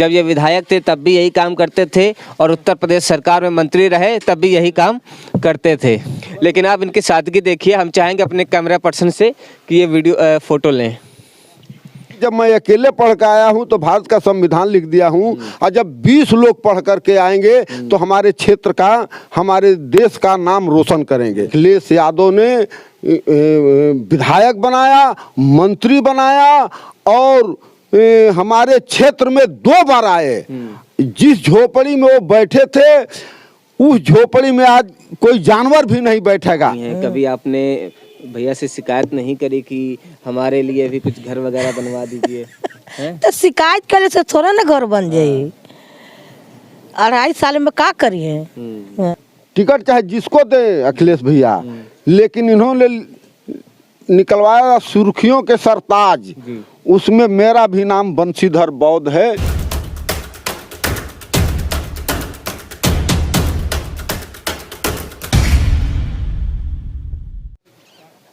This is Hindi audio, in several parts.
जब ये विधायक थे तब भी यही काम करते थे और उत्तर प्रदेश सरकार में मंत्री रहे तब भी यही काम करते थे। लेकिन आप इनकी सादगी देखिए। हम चाहेंगे अपने कैमरा पर्सन से कि ये वीडियो फ़ोटो लें। जब मैं अकेले पढ़ कर आया हूं तो भारत का संविधान लिख दिया हूं, और जब 20 लोग पढ़ करके आएंगे तो हमारे क्षेत्र का, हमारे देश का नाम रोशन करेंगे। अखिलेश यादव ने विधायक बनाया, मंत्री बनाया और हमारे क्षेत्र में 2 बार आए। जिस झोपड़ी में वो बैठे थे उस झोपड़ी में आज कोई जानवर भी नहीं बैठेगा। कभी आपने भैया से शिकायत नहीं करी कि हमारे लिए भी कुछ घर वगैरह बनवा दीजिए? तो शिकायत करे से थोड़ा ना घर बन जाए। 2.5 साल में क्या करिए? टिकट चाहे जिसको दे अखिलेश भैया, लेकिन इन्होंने निकलवाया सुर्खियों के सरताज, उसमें मेरा भी नाम बंशीधर बौद्ध है।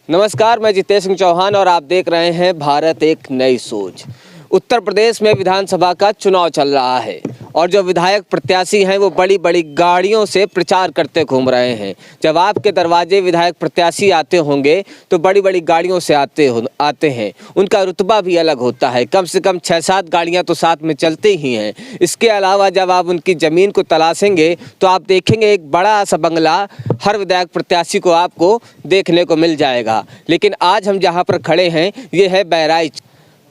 नमस्कार, मैं जितेश सिंह चौहान और आप देख रहे हैं भारत एक नई सोच। उत्तर प्रदेश में विधानसभा का चुनाव चल रहा है और जो विधायक प्रत्याशी हैं वो बड़ी बड़ी गाड़ियों से प्रचार करते घूम रहे हैं। जब आपके दरवाजे विधायक प्रत्याशी आते होंगे तो बड़ी बड़ी गाड़ियों से आते हैं। उनका रुतबा भी अलग होता है। कम से कम 6-7 गाड़ियां तो साथ में चलती ही हैं। इसके अलावा जब आप उनकी ज़मीन को तलाशेंगे तो आप देखेंगे एक बड़ा सा बंगला हर विधायक प्रत्याशी को आपको देखने को मिल जाएगा। लेकिन आज हम जहाँ पर खड़े हैं ये है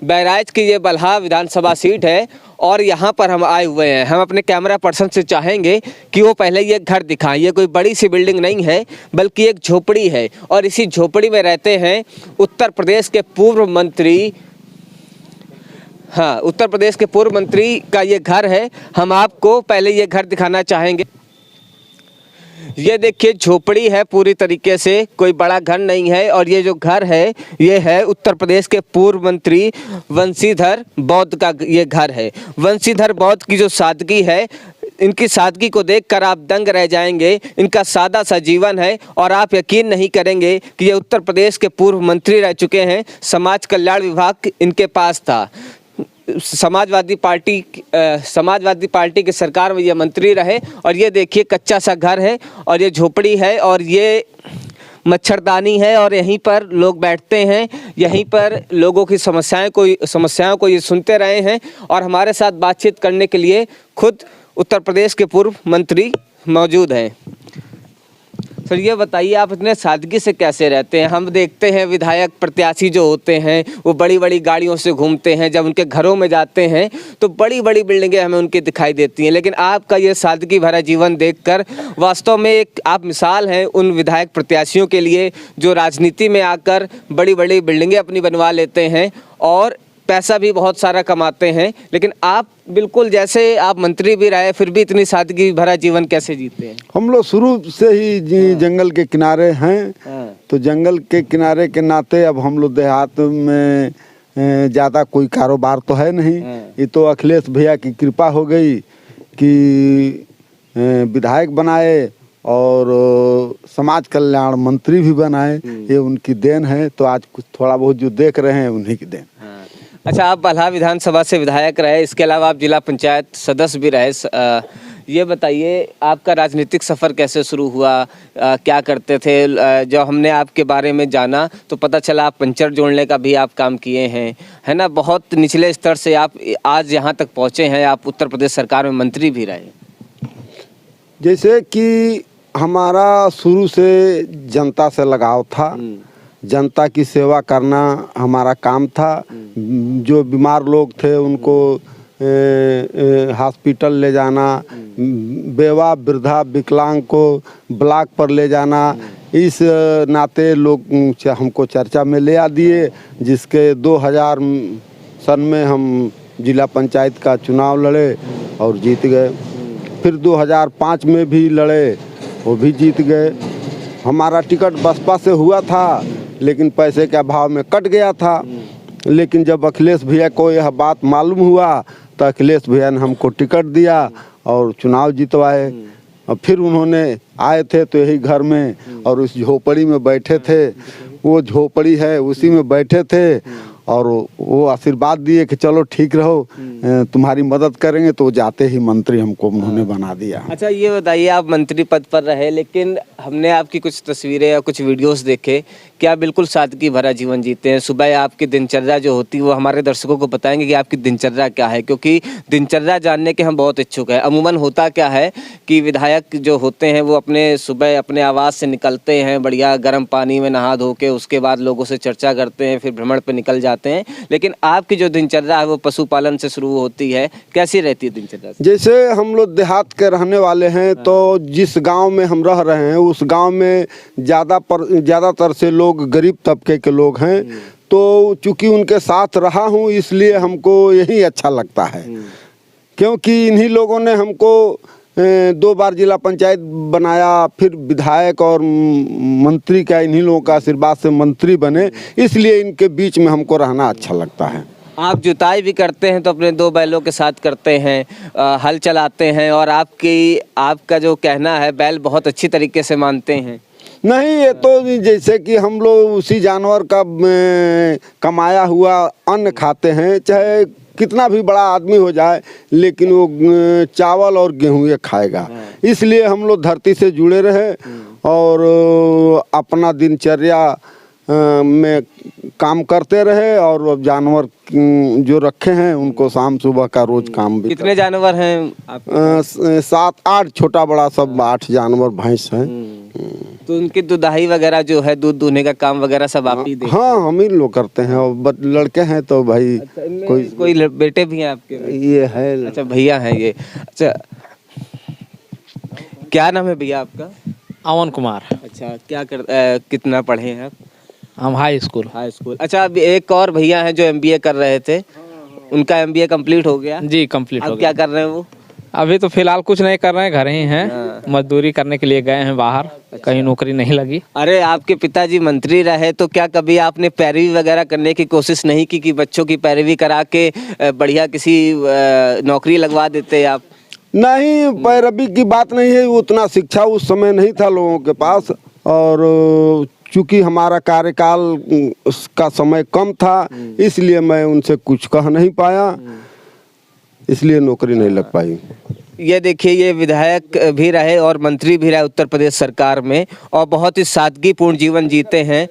बहराइच की ये बलहा विधानसभा सीट है और यहाँ पर हम आए हुए हैं। हम अपने कैमरा पर्सन से चाहेंगे कि वो पहले ये घर दिखाएं। ये कोई बड़ी सी बिल्डिंग नहीं है बल्कि एक झोपड़ी है और इसी झोपड़ी में रहते हैं उत्तर प्रदेश के पूर्व मंत्री। हाँ, उत्तर प्रदेश के पूर्व मंत्री का ये घर है। हम आपको पहले ये घर दिखाना चाहेंगे। ये देखिए झोपड़ी है पूरी तरीके से, कोई बड़ा घर नहीं है। और ये जो घर है ये है उत्तर प्रदेश के पूर्व मंत्री बंशीधर बौद्ध का ये घर है। बंशीधर बौद्ध की जो सादगी है, इनकी सादगी को देखकर आप दंग रह जाएंगे। इनका सादा सा जीवन है और आप यकीन नहीं करेंगे कि ये उत्तर प्रदेश के पूर्व मंत्री रह चुके हैं। समाज कल्याण विभाग इनके पास था। समाजवादी पार्टी की सरकार में ये मंत्री रहे। और ये देखिए कच्चा सा घर है और ये झोपड़ी है और ये मच्छरदानी है और यहीं पर लोग बैठते हैं। यहीं पर लोगों की समस्याओं को ये सुनते रहे हैं और हमारे साथ बातचीत करने के लिए खुद उत्तर प्रदेश के पूर्व मंत्री मौजूद हैं। सर ये बताइए, आप इतने सादगी से कैसे रहते हैं? हम देखते हैं विधायक प्रत्याशी जो होते हैं वो बड़ी बड़ी गाड़ियों से घूमते हैं। जब उनके घरों में जाते हैं तो बड़ी बड़ी बिल्डिंगें हमें उनकी दिखाई देती हैं। लेकिन आपका ये सादगी भरा जीवन देखकर वास्तव में एक आप मिसाल हैं उन विधायक प्रत्याशियों के लिए जो राजनीति में आकर बड़ी बड़ी बिल्डिंगें अपनी बनवा लेते हैं और पैसा भी बहुत सारा कमाते हैं। लेकिन आप बिल्कुल जैसे आप मंत्री भी रहे फिर भी इतनी सादगी भरा जीवन कैसे जीते हैं? हम लोग शुरू से ही जंगल के किनारे हैं। तो जंगल के किनारे के नाते अब हम लोग देहात में ज़्यादा कोई कारोबार तो है नहीं। ये तो अखिलेश भैया की कृपा हो गई कि विधायक बनाए और समाज कल्याण मंत्री भी बनाए। ये उनकी देन है। तो आज कुछ थोड़ा बहुत जो देख रहे हैं उन्हीं की देन। अच्छा, आप बलहा विधानसभा से विधायक रहे, इसके अलावा आप जिला पंचायत सदस्य भी रहे। ये बताइए आपका राजनीतिक सफ़र कैसे शुरू हुआ? क्या करते थे? जो हमने आपके बारे में जाना तो पता चला आप पंचर जोड़ने का भी आप काम किए हैं, है ना। बहुत निचले स्तर से आप आज यहाँ तक पहुँचे हैं। आप उत्तर प्रदेश सरकार में मंत्री भी रहे। जैसे कि हमारा शुरू से जनता से लगाव था। जनता की सेवा करना हमारा काम था। जो बीमार लोग थे उनको हॉस्पिटल ले जाना, बेवा वृद्धा विकलांग को ब्लॉक पर ले जाना, इस नाते लोग हमको चर्चा में ले आ दिए। जिसके 2000 सन में हम जिला पंचायत का चुनाव लड़े और जीत गए। फिर 2005 में भी लड़े, वो भी जीत गए। हमारा टिकट बसपा से हुआ था लेकिन पैसे के अभाव में कट गया था। लेकिन जब अखिलेश भैया को यह बात मालूम हुआ तो अखिलेश भैया ने हमको टिकट दिया और चुनाव जितवाए। और फिर उन्होंने आए थे तो यही घर में और उस झोपड़ी में बैठे थे। वो झोपड़ी है उसी में बैठे थे और वो आशीर्वाद दिए कि चलो ठीक रहो, तुम्हारी मदद करेंगे। तो जाते ही मंत्री हमको उन्होंने बना दिया। अच्छा ये बताइए, आप मंत्री पद पर रहे, लेकिन हमने आपकी कुछ तस्वीरें या कुछ वीडियोस देखे कि आप बिल्कुल सादगी भरा जीवन जीते हैं। सुबह आपकी दिनचर्या जो होती है वो हमारे दर्शकों को बताएंगे कि आपकी दिनचर्या क्या है, क्योंकि दिनचर्या जानने के हम बहुत इच्छुक हैं। अमूमन होता क्या है कि विधायक जो होते हैं वो अपने सुबह अपने आवास से निकलते हैं, बढ़िया गर्म पानी में नहा धो के, उसके बाद लोगों से चर्चा करते हैं, फिर भ्रमण पे निकल जाते हैं। लेकिन आपकी जो दिनचर्या है वो पशुपालन से शुरू होती है, कैसी रहती है दिनचर्या? जैसे हम लोग देहात के रहने वाले हैं, तो जिस गांव में हम रह रहे हैं उस गांव में ज़्यादातर से लोग गरीब तबके के लोग हैं। तो चूंकि उनके साथ रहा हूं इसलिए हमको यही अच्छा लगता है, क्योंकि इन्हीं लोगों ने हमको 2 बार जिला पंचायत बनाया, फिर विधायक और मंत्री का इन्हीं लोगों का आशीर्वाद से मंत्री बने, इसलिए इनके बीच में हमको रहना अच्छा लगता है। आप जुताई भी करते हैं तो अपने 2 बैलों के साथ करते हैं, हल चलाते हैं, और आपका जो कहना है बैल बहुत अच्छी तरीके से मानते हैं। नहीं, ये तो जैसे कि हम लोग उसी जानवर का कमाया हुआ अन्न खाते हैं, चाहे कितना भी बड़ा आदमी हो जाए, लेकिन वो चावल और गेहूं ये खाएगा। इसलिए हम लोग धरती से जुड़े रहे और अपना दिनचर्या में काम करते रहे, और जानवर जो रखे हैं उनको शाम सुबह का रोज काम भी। कितने जानवर हैं आपके? 7-8 छोटा बड़ा सब 8 जानवर भैंस हैं। तो उनकी दुधाई वगैरह जो है, दूध दूहने का काम वगैरह सब आप ही देखते हैं? हाँ, हम ही लोग करते हैं, और लड़के हैं तो भाई। अच्छा, कोई बेटे भी हैं आपके? ये है। अच्छा, भैया हैं ये। अच्छा, क्या नाम है भैया आपका? अमन कुमार। अच्छा, कितना पढ़े हैं आप? हम हाई स्कूल। अच्छा, अब एक और भैया हैं जो MBA कर रहे थे, उनका MBA कंप्लीट हो गया? जी कंप्लीट हो अब गया। क्या कर रहे हैं वो? अभी तो फिलहाल कुछ नहीं कर रहे हैं, घर ही हैं। मजदूरी करने के लिए गए हैं बाहर, कहीं नौकरी नहीं लगी। अरे, आपके पिताजी मंत्री रहे तो क्या कभी आपने पैरवी वगैरह करने की कोशिश नहीं की कि बच्चों की पैरवी करा के बढ़िया किसी नौकरी लगवा देते आप? नहीं, पैरवी की बात नहीं है, उतना शिक्षा उस समय नहीं था लोगों के पास, और चूंकि हमारा कार्यकाल का समय कम था इसलिए मैं उनसे कुछ कह नहीं पाया, इसलिए नौकरी नहीं लग पाई। ये देखिए, ये विधायक भी रहे और मंत्री भी रहे उत्तर प्रदेश सरकार में, और बहुत ही सादगीपूर्ण जीवन जीते हैं।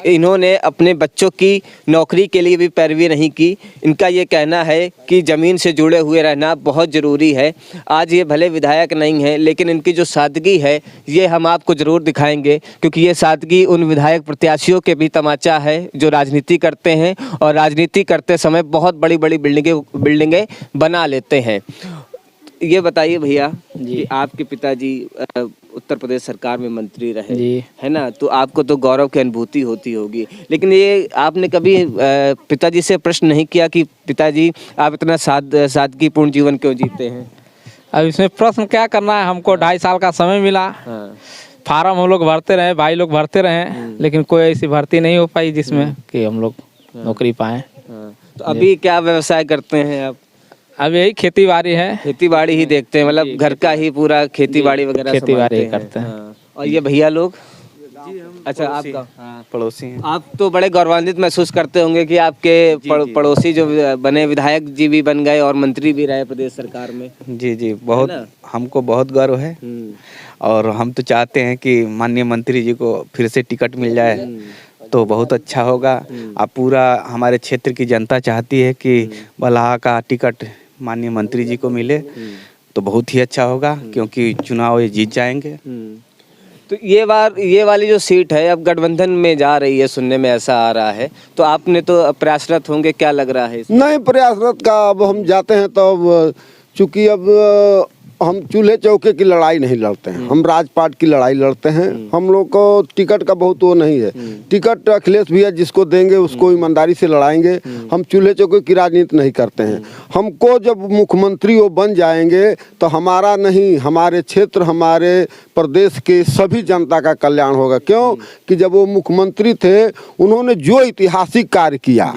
इन्होंने अपने बच्चों की नौकरी के लिए भी पैरवी नहीं की। इनका ये कहना है कि ज़मीन से जुड़े हुए रहना बहुत ज़रूरी है। आज ये भले विधायक नहीं हैं, लेकिन इनकी जो सादगी है ये हम आपको ज़रूर दिखाएंगे, क्योंकि ये सादगी उन विधायक प्रत्याशियों के भी तमाचा है जो राजनीति करते हैं, और राजनीति करते समय बहुत बड़ी बड़ी बिल्डिंगें बना लेते हैं। ये बताइए भैया कि आपके पिताजी उत्तर प्रदेश सरकार में मंत्री रहे, है ना, तो आपको तो गौरव की अनुभूति होती होगी, लेकिन ये आपने कभी पिताजी से प्रश्न नहीं किया कि पिताजी आप इतना सादगीपूर्ण जीवन क्यों जीते हैं? अब इसमें प्रश्न क्या करना है, हमको 2.5 साल का समय मिला। फार्म हम लोग भरते रहे, भाई लोग भरते रहे, लेकिन कोई ऐसी भर्ती नहीं हो पाई जिसमें कि हम लोग नौकरी पाएँ। तो अभी क्या व्यवसाय करते हैं आप? अब यही खेती बाड़ी है। खेती बाड़ी ही देखते हैं, मतलब घर का ही पूरा खेती बाड़ी वगैरह खेती बाड़ी करते हैं। और ये भैया लोग? अच्छा, आपका पड़ोसी हैं। आप तो बड़े गौरवान्वित महसूस करते होंगे कि आपके पड़ोसी जो बने विधायक जी भी बन गए और मंत्री भी रहे प्रदेश सरकार में। जी बहुत, हमको बहुत गर्व है, और हम तो चाहते हैं कि माननीय मंत्री जी को फिर से टिकट मिल जाए तो बहुत अच्छा होगा। अब पूरा हमारे क्षेत्र की जनता चाहती है कि बलहा का टिकट माननीय मंत्री जी को मिले तो बहुत ही अच्छा होगा, क्योंकि चुनाव ये जीत जाएंगे। तो ये वाली जो सीट है अब गठबंधन में जा रही है, सुनने में ऐसा आ रहा है, तो आपने तो प्रयासरत होंगे, क्या लग रहा है इसमें? नहीं, प्रयासरत का अब हम जाते हैं तो अब चूँकि अब हम चूल्हे चौके की लड़ाई नहीं लड़ते हैं, हम राजपाट की लड़ाई लड़ते हैं। हम लोग को टिकट का बहुत वो नहीं है, टिकट अखिलेश भैया जिसको देंगे उसको ईमानदारी से लड़ाएंगे। हम चूल्हे चौके की राजनीति नहीं करते हैं। हमको जब मुख्यमंत्री वो बन जाएंगे तो हमारा नहीं, हमारे क्षेत्र, हमारे प्रदेश के सभी जनता का कल्याण होगा। क्यों कि जब वो मुख्यमंत्री थे उन्होंने जो ऐतिहासिक कार्य किया,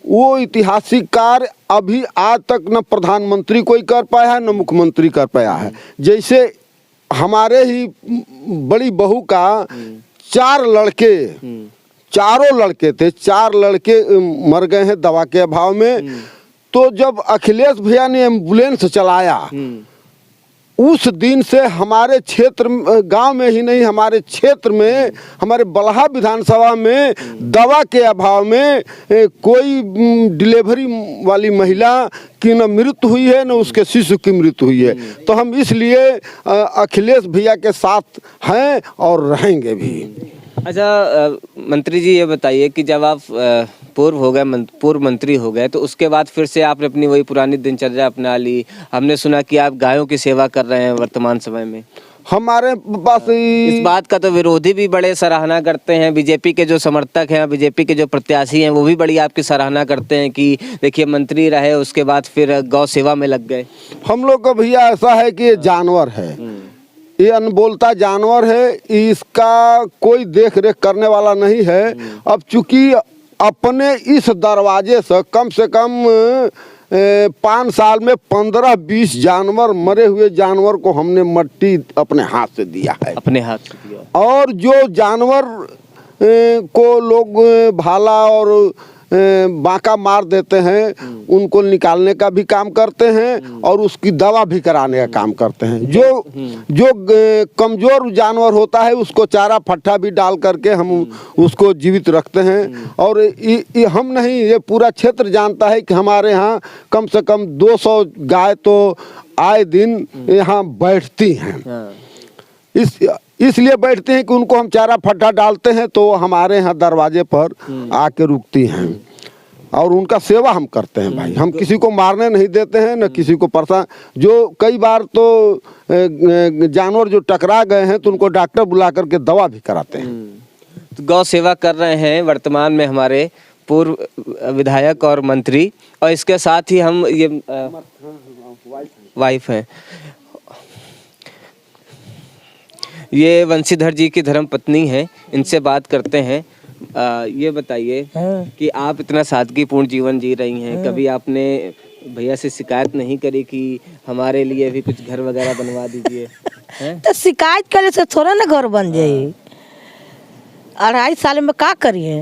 वो ऐतिहासिक कार्य अभी आज तक न प्रधानमंत्री कोई कर पाया है न मुख्यमंत्री कर पाया है। जैसे हमारे ही बड़ी बहू का 4 लड़के चारों लड़के थे, 4 लड़के मर गए हैं दवा के अभाव में। तो जब अखिलेश भैया ने एम्बुलेंस चलाया, उस दिन से हमारे क्षेत्र गांव में ही नहीं, हमारे क्षेत्र में, हमारे बलहा विधानसभा में दवा के अभाव में कोई डिलीवरी वाली महिला की न मृत्यु हुई है, न उसके शिशु की मृत्यु हुई है। तो हम इसलिए अखिलेश भैया के साथ हैं और रहेंगे भी। अच्छा मंत्री जी, ये बताइए कि जब आप पूर्व मंत्री हो गए तो उसके बाद फिर से आपने अपनी वही पुरानी दिनचर्या अपना ली। हमने सुना कि आप गायों की सेवा कर रहे हैं वर्तमान समय में। हमारे पास इस बात का तो विरोधी भी बड़े सराहना करते हैं, बीजेपी के जो समर्थक हैं, बीजेपी के जो प्रत्याशी हैं, वो भी बड़ी आपकी सराहना करते हैं कि देखिए मंत्री रहे उसके बाद फिर गौ सेवा में लग गए। हम लोग का भैया ऐसा है कि ये जानवर है, ये अनबोलता जानवर है, इसका कोई देख रेख करने वाला नहीं है। अब चूंकि अपने इस दरवाजे से कम 5 साल में 15-20 जानवर, मरे हुए जानवर को हमने मट्टी अपने हाथ से दिया है, अपने हाथ से दिया। और जो जानवर को लोग भाला और बांका मार देते हैं, उनको निकालने का भी काम करते हैं और उसकी दवा भी कराने का काम करते हैं। जो कमजोर जानवर होता है उसको चारा फट्टा भी डाल करके हम उसको जीवित रखते हैं। और हम नहीं, ये पूरा क्षेत्र जानता है कि हमारे यहाँ कम से कम 200 गाय तो आए दिन यहाँ बैठती हैं। इसलिए बैठते हैं कि उनको हम चारा फट्टा डालते हैं तो हमारे यहाँ दरवाजे पर आके रुकती हैं और उनका सेवा हम करते हैं भाई। हम किसी को मारने नहीं देते हैं, न किसी को परेशान। जो कई बार तो जानवर जो टकरा गए हैं तो उनको डॉक्टर बुला करके दवा भी कराते हैं। तो गौ सेवा कर रहे हैं वर्तमान में हमारे पूर्व विधायक और मंत्री, और इसके साथ ही हम ये वाइफ हैं, ये वंशीधर जी की धर्मपत्नी है, इनसे बात करते हैं। ये बताइए कि आप इतना सादगीपूर्ण जीवन जी रही हैं, कभी आपने भैया से शिकायत नहीं करी कि हमारे लिए भी कुछ घर वगैरह बनवा दीजिए? तो शिकायत करे से थोड़ा ना घर बन जाए। 2.5 साल में का करिए,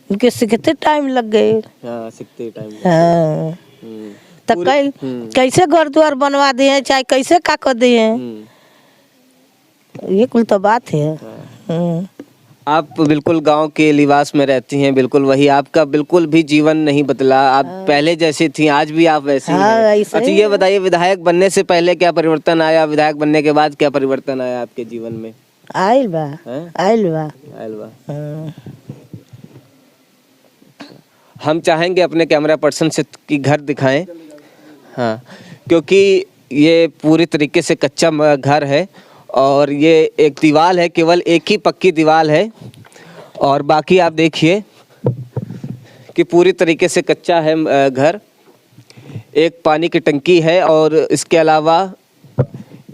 उनके सीखते टाइम लग गए। हाँ, सीखते टाइम। हाँ, तो कैसे घर द्वार बनवा दिए, चाहे कैसे का कर दिए, ये कुल तो बात है। आप बिल्कुल गांव के लिबास में रहती हैं, बिल्कुल वही, आपका बिल्कुल भी जीवन नहीं बदला, आप पहले जैसी थी आज भी आप वैसी हैं। अच्छा ये बताइए, विधायक बनने से पहले क्या परिवर्तन आया, विधायक बनने के बाद क्या परिवर्तन आया आपके जीवन में? आइल बा। हम चाहेंगे अपने कैमरा पर्सन से कि घर दिखाएं। हाँ, क्योंकि ये पूरी तरीके से कच्चा घर है और ये एक दीवार है, केवल एक ही पक्की दीवार है, और बाकी आप देखिए कि पूरी तरीके से कच्चा है घर। एक पानी की टंकी है और इसके अलावा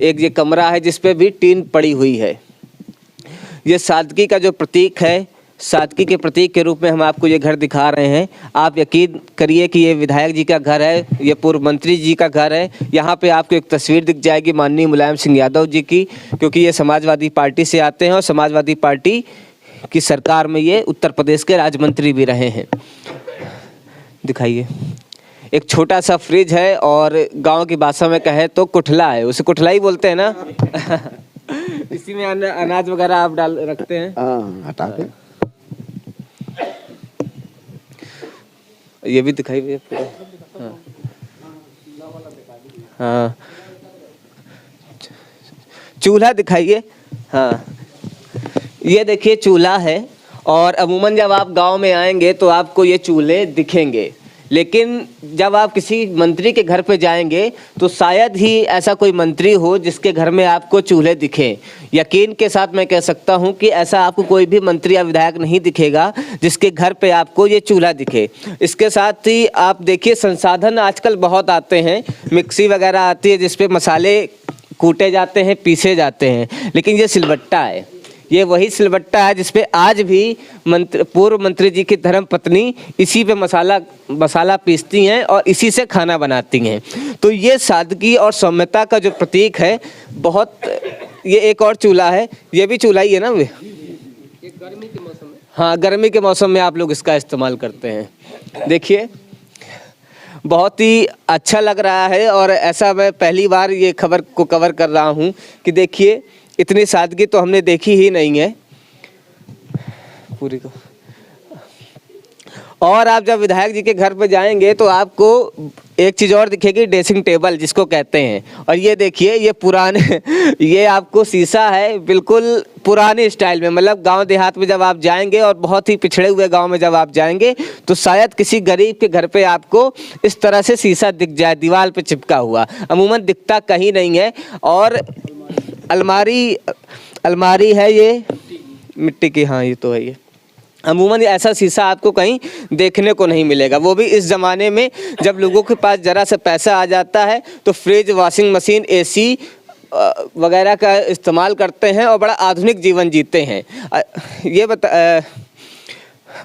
एक ये कमरा है जिस पे भी टीन पड़ी हुई है। ये सादगी का जो प्रतीक है, सादगी के प्रतीक के रूप में हम आपको ये घर दिखा रहे हैं। आप यकीन करिए कि ये विधायक जी का घर है, ये पूर्व मंत्री जी का घर है। यहाँ पे आपको एक तस्वीर दिख जाएगी माननीय मुलायम सिंह यादव जी की, क्योंकि ये समाजवादी पार्टी से आते हैं और समाजवादी पार्टी की सरकार में ये उत्तर प्रदेश के राज्य मंत्री भी रहे हैं। दिखाइए, एक छोटा सा फ्रिज है और गाँव की भाषा में कहे तो कुठला है, उसे कुठला ही बोलते हैं ना। इसी में अनाज वगैरह आप डाल रखते हैं? हाँ, हटा के ये भी दिखाई दे पूरा। हाँ, हाँ, चूल्हा दिखाइए। हाँ, ये देखिए चूल्हा है, और अमूमन जब आप गांव में आएंगे तो आपको ये चूल्हे दिखेंगे, लेकिन जब आप किसी मंत्री के घर पे जाएंगे तो शायद ही ऐसा कोई मंत्री हो जिसके घर में आपको चूल्हे दिखें। यकीन के साथ मैं कह सकता हूं कि ऐसा आपको कोई भी मंत्री या विधायक नहीं दिखेगा जिसके घर पे आपको ये चूल्हा दिखे। इसके साथ ही आप देखिए, संसाधन आजकल बहुत आते हैं, मिक्सी वगैरह आती है जिस पे मसाले कूटे जाते हैं, पीसे जाते हैं, लेकिन ये सिलबट्टा है। ये वही सिलबट्टा है जिसपे आज भी पूर्व मंत्री जी की धर्मपत्नी इसी पे मसाला पीसती हैं और इसी से खाना बनाती हैं। तो ये सादगी और सौम्यता का जो प्रतीक है, बहुत। ये एक और चूल्हा है, ये भी चूल्हा ही है ना, वे गर्मी के मौसम हाँ, गर्मी के मौसम में आप लोग इसका इस्तेमाल करते हैं। देखिए बहुत ही अच्छा लग रहा है और ऐसा मैं पहली बार ये खबर को कवर कर रहा हूँ कि देखिए इतनी सादगी तो हमने देखी ही नहीं है पूरी को। और आप जब विधायक जी के घर पे जाएंगे तो आपको एक चीज़ और दिखेगी, ड्रेसिंग टेबल जिसको कहते हैं। और ये देखिए ये पुराने ये आपको शीशा है बिल्कुल पुराने स्टाइल में, मतलब गांव देहात में जब आप जाएंगे और बहुत ही पिछड़े हुए गांव में जब आप जाएंगे तो शायद किसी गरीब के घर पे आपको इस तरह से शीशा दिख जाए दीवार पे चिपका हुआ, अमूमन दिखता कहीं नहीं है। और अलमारी है ये मिट्टी की, हाँ ये तो है ये। अमूमन ऐसा शीशा आपको कहीं देखने को नहीं मिलेगा, वो भी इस ज़माने में जब लोगों के पास ज़रा सा पैसा आ जाता है तो फ्रिज, वॉशिंग मशीन, एसी वगैरह का इस्तेमाल करते हैं और बड़ा आधुनिक जीवन जीते हैं।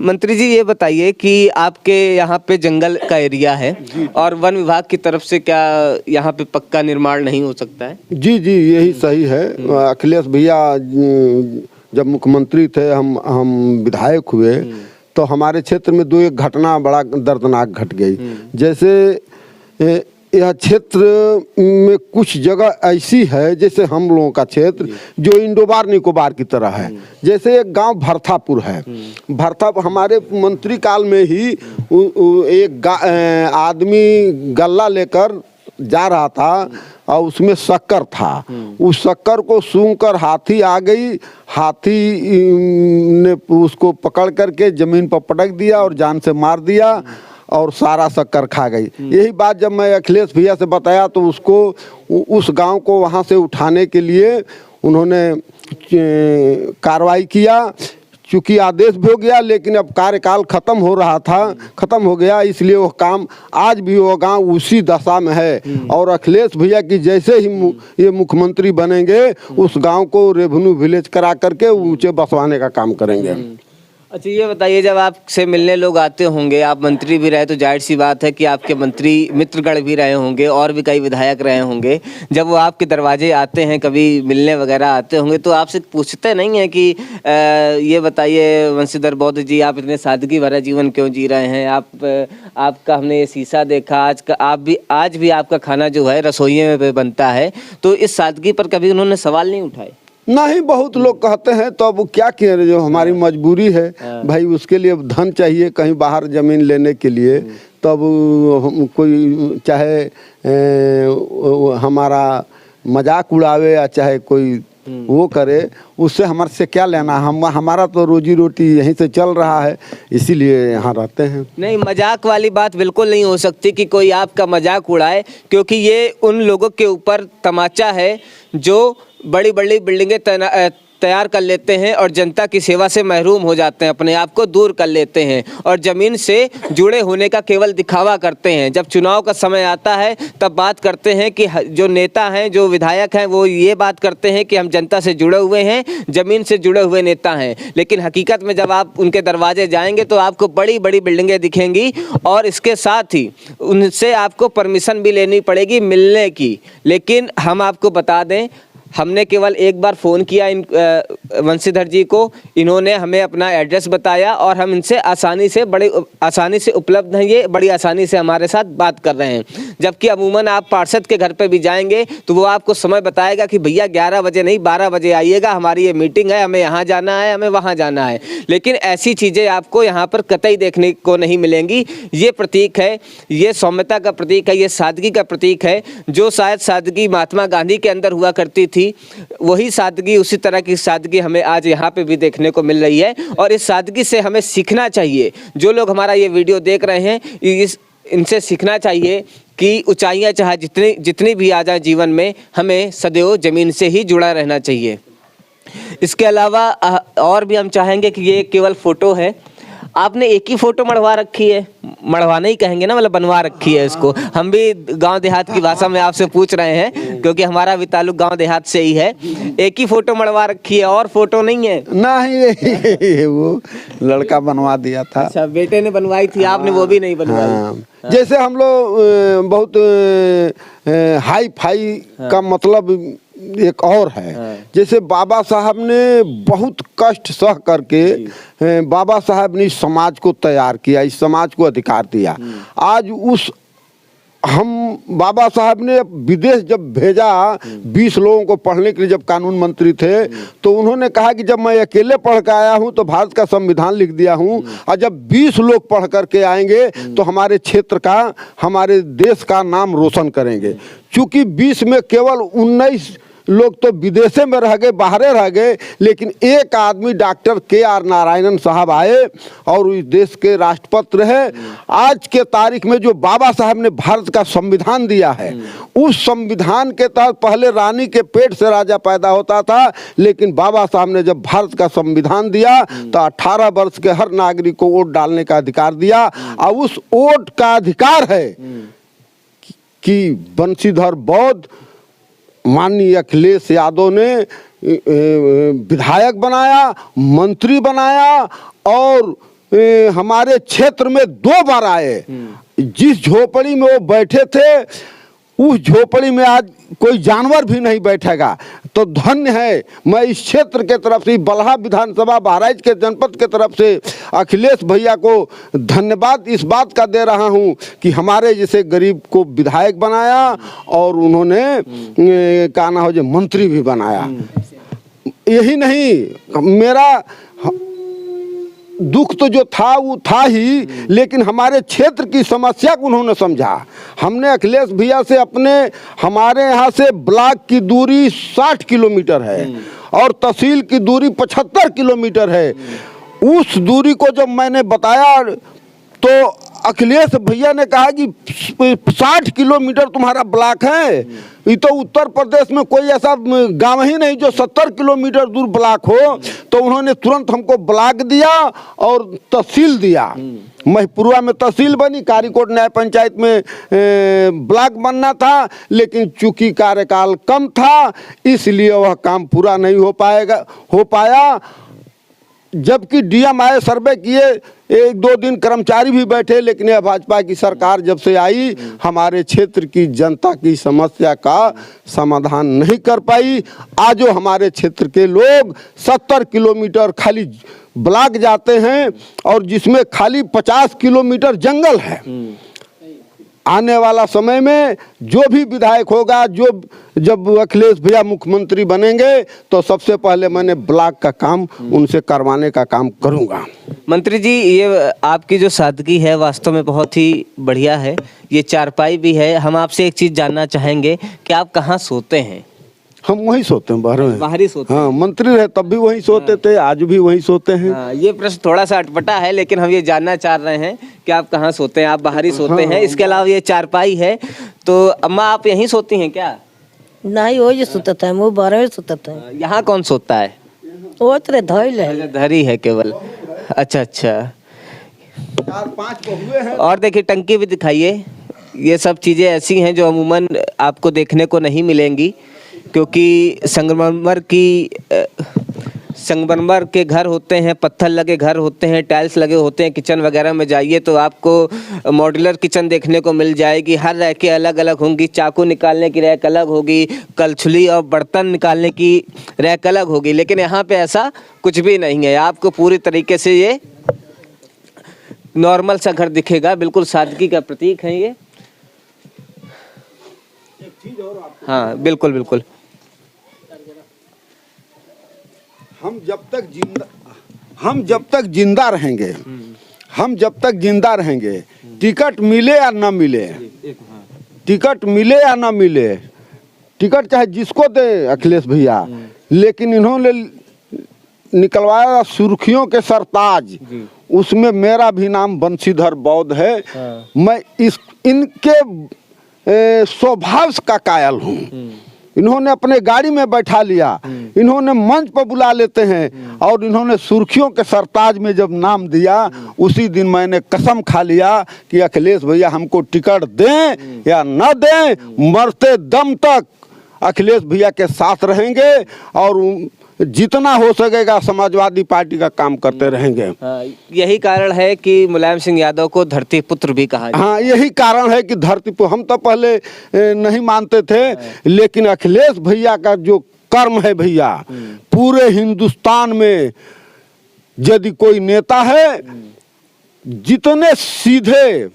मंत्री जी ये बताइए कि आपके यहाँ पे जंगल का एरिया है और वन विभाग की तरफ से क्या यहाँ पे पक्का निर्माण नहीं हो सकता है? जी यही सही है। अखिलेश भैया जब मुख्यमंत्री थे, हम विधायक हुए तो हमारे क्षेत्र में दो एक घटना बड़ा दर्दनाक घट गई। जैसे यह क्षेत्र में कुछ जगह ऐसी है जैसे हम लोगों का क्षेत्र जो इंडोबार निकोबार की तरह है। जैसे एक गांव भरथापुर है, भरथापुर हमारे मंत्री काल में ही एक आदमी गल्ला लेकर जा रहा था और उसमें शक्कर था। उस शक्कर को सूंघकर हाथी आ गई, हाथी ने उसको पकड़ करके जमीन पर पटक दिया और जान से मार दिया और सारा शक्कर खा गई। यही बात जब मैं अखिलेश भैया से बताया तो उसको उस गांव को वहां से उठाने के लिए उन्होंने कार्रवाई किया। चूँकि आदेश भी हो गया लेकिन अब कार्यकाल खत्म हो रहा था, खत्म हो गया, इसलिए वो काम आज भी वो गांव उसी दशा में है। और अखिलेश भैया की जैसे ही ये मुख्यमंत्री बनेंगे उस गांव को रेवेन्यू विलेज करा करके ऊंचे बसवाने का काम करेंगे। अच्छा ये बताइए, जब आपसे मिलने लोग आते होंगे, आप मंत्री भी रहे तो जाहिर सी बात है कि आपके मंत्री मित्रगण भी रहे होंगे और भी कई विधायक रहे होंगे, जब वो आपके दरवाजे आते हैं कभी मिलने वगैरह आते होंगे तो आपसे पूछते नहीं हैं कि ये बताइए वंशीधर बौद्ध जी आप इतने सादगी भरा जीवन क्यों जी रहे हैं? आपका हमने ये शीशा देखा, आज भी आपका खाना जो है रसोइयों में बनता है, तो इस सादगी पर कभी उन्होंने सवाल नहीं उठाए? नहीं, बहुत लोग कहते हैं तो अब क्या किए, जो हमारी मजबूरी है भाई, उसके लिए धन चाहिए कहीं बाहर ज़मीन लेने के लिए। तब हम कोई चाहे हमारा मजाक उड़ावे या चाहे कोई वो करे, उससे हमारे से क्या लेना, हमारा तो रोजी रोटी यहीं से चल रहा है, इसीलिए यहाँ रहते हैं। नहीं, मजाक वाली बात बिल्कुल नहीं हो सकती कि कोई आपका मजाक उड़ाए, क्योंकि ये उन लोगों के ऊपर तमाचा है जो बड़ी बड़ी बिल्डिंगें तैयार कर लेते हैं और जनता की सेवा से महरूम हो जाते हैं, अपने आप को दूर कर लेते हैं और ज़मीन से जुड़े होने का केवल दिखावा करते हैं। जब चुनाव का समय आता है तब बात करते हैं कि जो नेता हैं, जो विधायक हैं, वो ये बात करते हैं कि हम जनता से जुड़े हुए हैं, ज़मीन से जुड़े हुए नेता हैं। लेकिन हकीकत में जब आप उनके दरवाजे जाएंगे तो आपको बड़ी बड़ी बिल्डिंगें दिखेंगी और इसके साथ ही उनसे आपको परमिशन भी लेनी पड़ेगी मिलने की। लेकिन हम आपको बता दें, हमने केवल एक बार फ़ोन किया वंशीधर जी को, इन्होंने हमें अपना एड्रेस बताया और हम इनसे बड़ी आसानी से उपलब्ध हैं, ये बड़ी आसानी से हमारे साथ बात कर रहे हैं। जबकि अमूमन आप पार्षद के घर पे भी जाएंगे तो वो आपको समय बताएगा कि भैया 11 बजे नहीं 12 बजे आइएगा, हमारी ये मीटिंग है, हमें यहाँ जाना है, हमें वहाँ जाना है। लेकिन ऐसी चीज़ें आपको यहाँ पर कतई देखने को नहीं मिलेंगी। ये प्रतीक है, ये सौम्यता का प्रतीक है, ये सादगी का प्रतीक है। जो शायद सादगी महात्मा गांधी के अंदर हुआ करती थी, वही सादगी, उसी तरह की सादगी हमें आज यहाँ पे भी देखने को मिल रही है और इस सादगी से हमें सीखना चाहिए। जो लोग हमारा ये वीडियो देख रहे हैं, इनसे सीखना चाहिए कि ऊंचाइयाँ चाहे जितनी भी आ जाए जीवन में, हमें सदैव ज़मीन से ही जुड़ा रहना चाहिए। इसके अलावा और भी हम चाहेंगे कि ये केवल फ़ोटो है, आपने एक ही फ़ोटो मढ़वा रखी है, मढ़वाना ही कहेंगे ना, मतलब बनवा रखी है इसको। हम भी गांव देहात की भाषा में आपसे पूछ रहे हैं क्योंकि हमारा भी ताल्लुक गांव देहात से ही है। एक ही फ़ोटो मढ़वा रखी है और फ़ोटो नहीं है? नहीं, वो लड़का बनवा दिया था। अच्छा, बेटे ने बनवाई थी, आपने वो भी नहीं बनवाई? हाँ। जैसे हम लोग बहुत हाई फाई का मतलब एक और है। जैसे बाबा साहब ने बहुत कष्ट सह करके बाबा साहब ने इस समाज को तैयार किया, इस समाज को अधिकार दिया। आज उस हम बाबा साहब ने विदेश जब भेजा 20 लोगों को पढ़ने के लिए, जब कानून मंत्री थे, तो उन्होंने कहा कि जब मैं अकेले पढ़ कर आया हूं तो भारत का संविधान लिख दिया हूं, और जब 20 लोग पढ़ करके आएंगे तो हमारे क्षेत्र का, हमारे देश का नाम रोशन करेंगे। चूंकि 20 में केवल 19 लोग तो विदेशे में रह गए, बाहरे रह गए, लेकिन एक आदमी डॉक्टर KR नारायणन साहब आए और इस देश के राष्ट्रपति रहे। आज के तारीख में जो बाबा साहब ने भारत का संविधान दिया है, उस संविधान के तहत पहले रानी के पेट से राजा पैदा होता था, लेकिन बाबा साहब ने जब भारत का संविधान दिया तो 18 वर्ष के हर नागरिक को वोट डालने का अधिकार दिया। और उस वोट का अधिकार है कि बंशीधर बौद्ध, माननीय अखिलेश यादव ने विधायक बनाया, मंत्री बनाया, और हमारे क्षेत्र में 2 बार आए। जिस झोपड़ी में वो बैठे थे, उस झोपड़ी में आज कोई जानवर भी नहीं बैठेगा। तो धन्य है, मैं इस क्षेत्र के तरफ से, बलहा विधानसभा बहराइच के जनपद के तरफ से अखिलेश भैया को धन्यवाद इस बात का दे रहा हूं कि हमारे जैसे गरीब को विधायक बनाया और उन्होंने क्या ना हो जो मंत्री भी बनाया। यही नहीं, मेरा दुख तो जो था वो था ही, लेकिन हमारे क्षेत्र की समस्या को उन्होंने समझा। हमने अखिलेश भैया से हमारे यहाँ से ब्लॉक की दूरी 60 किलोमीटर है और तहसील की दूरी 75 किलोमीटर है। उस दूरी को जब मैंने बताया तो अखिलेश भैया ने कहा कि 60 किलोमीटर तुम्हारा ब्लॉक है, ये तो उत्तर प्रदेश में कोई ऐसा गांव ही नहीं जो 70 किलोमीटर दूर ब्लॉक हो। तो उन्होंने तुरंत हमको ब्लॉक दिया और तहसील दिया। महिपुरा में तहसील बनी, कारीकोट न्याय पंचायत में ब्लॉक बनना था, लेकिन चूंकि कार्यकाल कम था इसलिए वह काम पूरा नहीं हो पाया। जबकि DM आए, सर्वे किए, 1-2 दिन कर्मचारी भी बैठे, लेकिन यह भाजपा की सरकार जब से आई हमारे क्षेत्र की जनता की समस्या का समाधान नहीं कर पाई। आज जो हमारे क्षेत्र के लोग 70 किलोमीटर खाली ब्लॉक जाते हैं और जिसमें खाली 50 किलोमीटर जंगल है। आने वाला समय में जो भी विधायक होगा, जब अखिलेश भैया मुख्यमंत्री बनेंगे तो सबसे पहले मैंने ब्लॉक का काम उनसे करवाने का काम करूंगा। मंत्री जी, ये आपकी जो सादगी है वास्तव में बहुत ही बढ़िया है। ये चारपाई भी है। हम आपसे एक चीज़ जानना चाहेंगे कि आप कहाँ सोते हैं? हम वहीं सोते हैं, बाहरी सोते हैं। हाँ, मंत्री रहे तब भी वहीं सोते थे, आज भी वहीं सोते हैं। ये प्रश्न थोड़ा सा अटपटा है, लेकिन हम ये जानना चाह रहे हैं कि आप कहाँ सोते हैं। आप बाहरी सोते हैं, इसके अलावा ये चारपाई है, तो अम्मा आप यहीं सोती हैं क्या? नहीं, वो जो सुतता है वो बारह में सुतता है। यहाँ कौन सोता है? वो तेरे धैल है, धरी है केवल। अच्छा, 4-5 हुए हैं। और देखिए टंकी भी दिखाइए। ये सब चीज़ें ऐसी हैं जो अमूमन आपको देखने को नहीं मिलेंगी, क्योंकि संगमरमर के घर होते हैं, पत्थर लगे घर होते हैं, टाइल्स लगे होते हैं। किचन वगैरह में जाइए तो आपको मॉड्यूलर किचन देखने को मिल जाएगी। हर रैकें अलग अलग होंगी, चाकू निकालने की रैक अलग होगी, कलछुली और बर्तन निकालने की रैक अलग होगी। लेकिन यहाँ पे ऐसा कुछ भी नहीं है। आपको पूरी तरीके से ये नॉर्मल सा घर दिखेगा। बिल्कुल सादगी का प्रतीक है ये। हाँ, बिल्कुल बिल्कुल। हम जब तक जिंदा रहेंगे, टिकट मिले या ना मिले, टिकट चाहे जिसको दे अखिलेश भैया, लेकिन इन्होंने निकलवाया सुर्खियों के सरताज, उसमें मेरा भी नाम बंशीधर बौद्ध है। मैं इनके स्वभाव का कायल हूँ। इन्होंने अपने गाड़ी में बैठा लिया, इन्होंने मंच पर बुला लेते हैं, और इन्होंने सुर्खियों के सरताज में जब नाम दिया, उसी दिन मैंने कसम खा लिया कि अखिलेश भैया हमको टिकट दें या न दें, मरते दम तक अखिलेश भैया के साथ रहेंगे। और जितना हो सकेगा समाजवादी पार्टी का काम करते रहेंगे। हाँ, यही कारण है कि मुलायम सिंह यादव को धरती पुत्र भी कहा जाता है। हाँ, यही कारण है कि धरती पर हम तो पहले नहीं मानते थे, लेकिन अखिलेश भैया का जो कर्म है भैया, पूरे हिंदुस्तान में यदि कोई नेता है, जितने सीधे,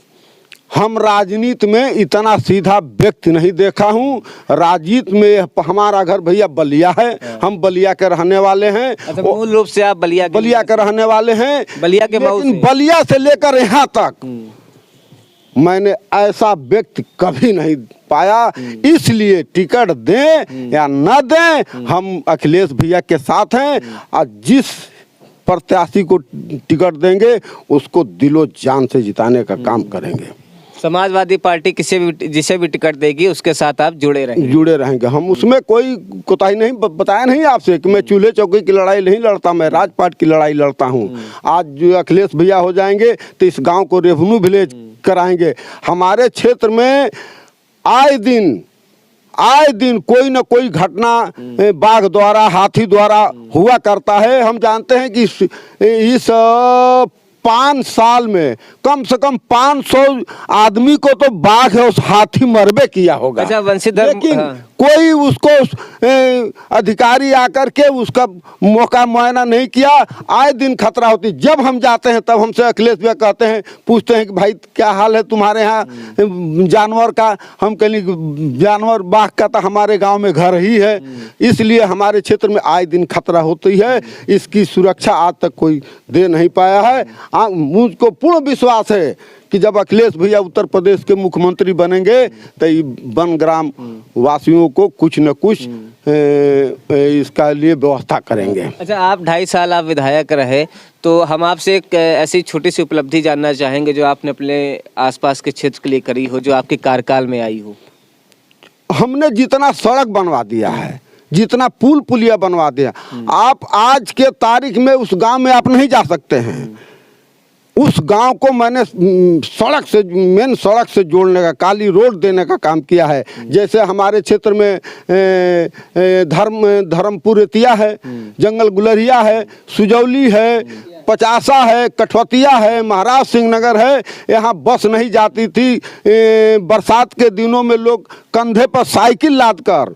हम राजनीति में इतना सीधा व्यक्ति नहीं देखा हूँ। राजनीति में हमारा घर भैया बलिया है, हम बलिया के रहने वाले हैं। अच्छा, मूल रूप से आप बलिया के रहने वाले हैं। बलिया के मऊ लेकिन से। बलिया से लेकर यहाँ तक मैंने ऐसा व्यक्ति कभी नहीं पाया। इसलिए टिकट दें या न दें, हम अखिलेश भैया के साथ हैं और जिस प्रत्याशी को टिकट देंगे उसको दिलो जान से जिताने का काम करेंगे। समाजवादी पार्टी जिसे भी टिकट देगी उसके साथ आप जुड़े रहेंगे। हम उसमें कोई कोताही नहीं, बताया नहीं आपसे कि मैं चूल्हे चौकी की लड़ाई नहीं लड़ता, मैं राजपाट की लड़ाई लड़ता हूँ। आज जो अखिलेश भैया हो जाएंगे तो इस गांव को रेवेन्यू विलेज कराएंगे। हमारे क्षेत्र में आए दिन कोई न कोई घटना बाघ द्वारा, हाथी द्वारा हुआ करता है। हम जानते हैं कि इस 5 साल में कम से कम 500 आदमी को तो बाघ और हाथी मरबे किया होगा। अच्छा, वंशीधर, लेकिन हाँ। कोई उसको अधिकारी आकर के उसका मौका मुआयना नहीं किया। आए दिन खतरा होती। जब हम जाते हैं तब हमसे अखिलेश भैया कहते हैं, पूछते हैं कि भाई क्या हाल है तुम्हारे यहाँ जानवर का। हम कहें जानवर बाघ का तो हमारे गांव में घर ही है, इसलिए हमारे क्षेत्र में आए दिन खतरा होती है। इसकी सुरक्षा आज तक कोई दे नहीं पाया है। मुझको पूर्ण विश्वास है कि जब अखिलेश भैया उत्तर प्रदेश के मुख्यमंत्री बनेंगे तो वन ग्राम वासियों को कुछ न कुछ इसका लिए व्यवस्था करेंगे। अच्छा, आप 2.5 साल आप विधायक रहे, तो हम आपसे एक ऐसी छोटी सी उपलब्धि जानना चाहेंगे जो आपने अपने आसपास के क्षेत्र के लिए करी हो, जो आपके कार्यकाल में आई हो। हमने जितना सड़क बनवा दिया है, जितना पुल पुलिया बनवा दिया, आप आज के तारीख में उस गांव में आप नहीं जा सकते हैं। उस गांव को मैंने मेन सड़क से जोड़ने का, काली रोड देने का काम किया है। जैसे हमारे क्षेत्र में धर्मपुर एतिया है, जंगल गुलरिया है, सुजौली है, पचासा है, कठवतिया है, महाराज सिंह नगर है। यहाँ बस नहीं जाती थी। बरसात के दिनों में लोग कंधे पर साइकिल लाद कर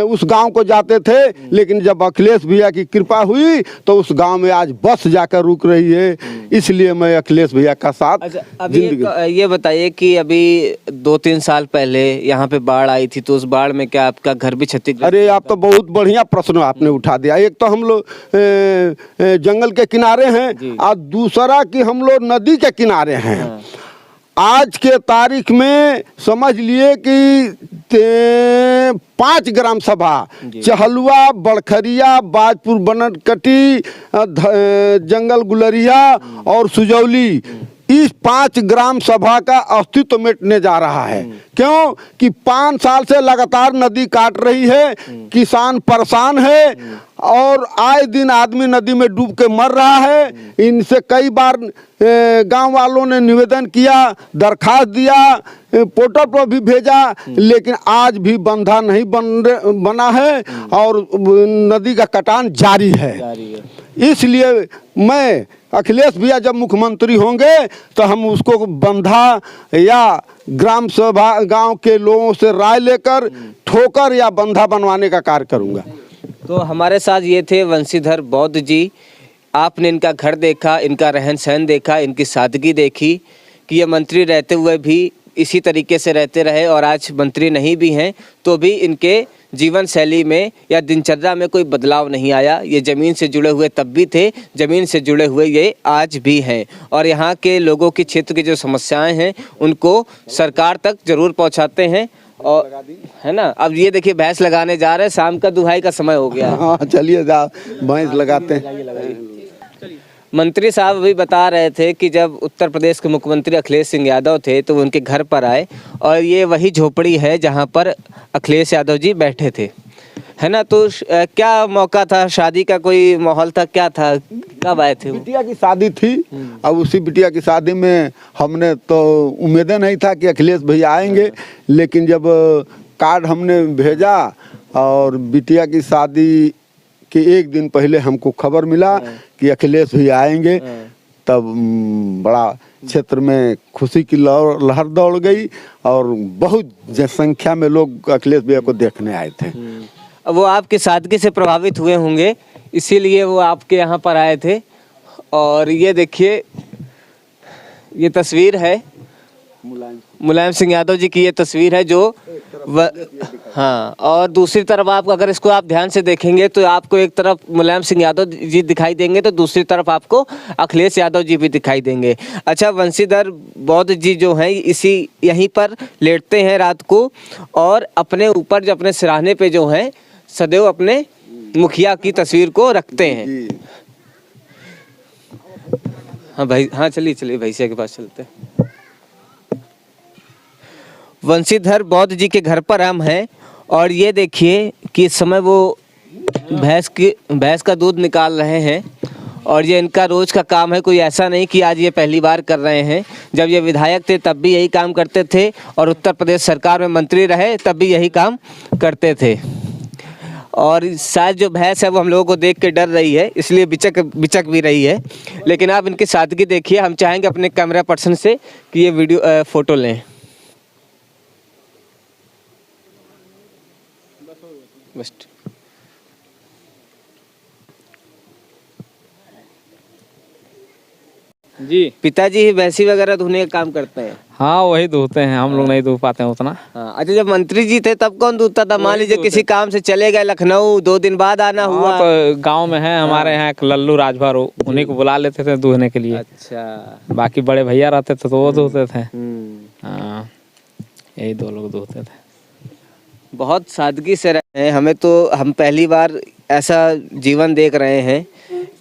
उस गांव को जाते थे। लेकिन जब अखिलेश भैया की कृपा हुई तो उस गांव में आज बस जाकर रुक रही है। इसलिए मैं अखिलेश भैया का साथ। अच्छा, अब ये बताइए कि अभी 2-3 साल पहले यहाँ पे बाढ़ आई थी, तो उस बाढ़ में क्या आपका घर भी क्षतिग्रस्त? अरे, आप तो बहुत बढ़िया प्रश्न आपने उठा दिया। एक तो हम लोग जंगल के किनारे हैं और दूसरा कि हम लोग नदी के किनारे हैं। हाँ। आज के तारीख में समझ लिए कि 5 ग्राम सभा, चहलुआ, बड़खरिया, बाजपुर, बनकटी, जंगल गुलरिया और सुजौली, इस 5 ग्राम सभा का अस्तित्व मिटने जा रहा है। क्यों कि 5 साल से लगातार नदी काट रही है, किसान परेशान है और आए दिन आदमी नदी में डूब के मर रहा है। इनसे कई बार गांव वालों ने निवेदन किया, दरखास्त दिया, पोर्टल पर भी भेजा, लेकिन आज भी बंधा नहीं बना है और नदी का कटान जारी है। इसलिए मैं अखिलेश भैया जब मुख्यमंत्री होंगे तो हम उसको बंधा या ग्राम सभा गांव के लोगों से राय लेकर ठोकर या बंधा बनवाने का कार्य करूंगा। तो हमारे साथ ये थे वंशीधर बौद्ध जी। आपने इनका घर देखा, इनका रहन सहन देखा, इनकी सादगी देखी कि ये मंत्री रहते हुए भी इसी तरीके से रहते रहे और आज मंत्री नहीं भी हैं तो भी इनके जीवन शैली में या दिनचर्या में कोई बदलाव नहीं आया। ये ज़मीन से जुड़े हुए तब भी थे, ज़मीन से जुड़े हुए ये आज भी हैं और यहाँ के लोगों की क्षेत्र की जो समस्याएं हैं उनको सरकार तक ज़रूर पहुँचाते हैं। और है ना, अब ये देखिए भैंस लगाने जा रहे हैं, शाम का दुहाई का समय हो गया। हाँ, चलिए जा भैंस लगाते हैं। मंत्री साहब अभी बता रहे थे कि जब उत्तर प्रदेश के मुख्यमंत्री अखिलेश सिंह यादव थे तो वो उनके घर पर आए और ये वही झोपड़ी है जहां पर अखिलेश यादव जी बैठे थे, है ना। तो क्या मौका था, शादी का कोई माहौल था, क्या था, कब आए थे? बिटिया की शादी थी। अब उसी बिटिया की शादी में हमने तो उम्मीदें नहीं था कि अखिलेश भैया आएंगे, लेकिन जब कार्ड हमने भेजा और बिटिया की शादी कि एक दिन पहले हमको खबर मिला कि अखिलेश भी आएंगे, तब बड़ा क्षेत्र में खुशी की लहर दौड़ गई और बहुत जनसंख्या में लोग अखिलेश भैया को देखने आए थे। अब वो आपकी सादगी से प्रभावित हुए होंगे, इसीलिए वो आपके यहाँ पर आए थे। और ये देखिए, ये तस्वीर है मुलायम सिंह यादव जी की, ये तस्वीर है जो हाँ, और दूसरी तरफ आप अगर इसको आप ध्यान से देखेंगे तो आपको एक तरफ मुलायम सिंह यादव जी दिखाई देंगे तो दूसरी तरफ आपको अखिलेश यादव जी भी दिखाई देंगे। अच्छा, वंशीधर बौद्ध जी जो हैं इसी यहीं पर लेटते हैं रात को और अपने ऊपर जो अपने सिरहाने पे जो हैं सदैव अपने मुखिया की तस्वीर को रखते हैं। हाँ भाई, हाँ चलिए भैया के पास चलते हैं। वंशीधर बौद्ध जी के घर पर हम हैं और ये देखिए कि इस समय वो भैंस का दूध निकाल रहे हैं और ये इनका रोज का काम है। कोई ऐसा नहीं कि आज ये पहली बार कर रहे हैं। जब ये विधायक थे तब भी यही काम करते थे और उत्तर प्रदेश सरकार में मंत्री रहे तब भी यही काम करते थे। और शायद जो भैंस है वो हम लोगों को देख के डर रही है, इसलिए बिचक भी रही है। लेकिन आप इनकी सादगी देखिए। हम चाहेंगे अपने कैमरा पर्सन से कि ये वीडियो फोटो लें। बेस्ट। जी, पिताजी ही भैंसी वगैरह धोने का काम करते हैं। हाँ वही धोते हैं, हम लोग नहीं धो पाते हैं उतना। हाँ, अच्छा, जब मंत्री जी थे तब कौन धोता था? मान लीजिए किसी काम से चले गए लखनऊ, 2 दिन बाद आना हुआ। तो गांव में है हमारे यहाँ एक लल्लू राजभर, उन्हीं को बुला लेते थे धोने के लिए। अच्छा, बाकी बड़े भैया रहते थे तो वो धोते थे। हाँ, यही 2 लोग धोते थे। बहुत सादगी से रहे हैं। हमें तो हम पहली बार ऐसा जीवन देख रहे हैं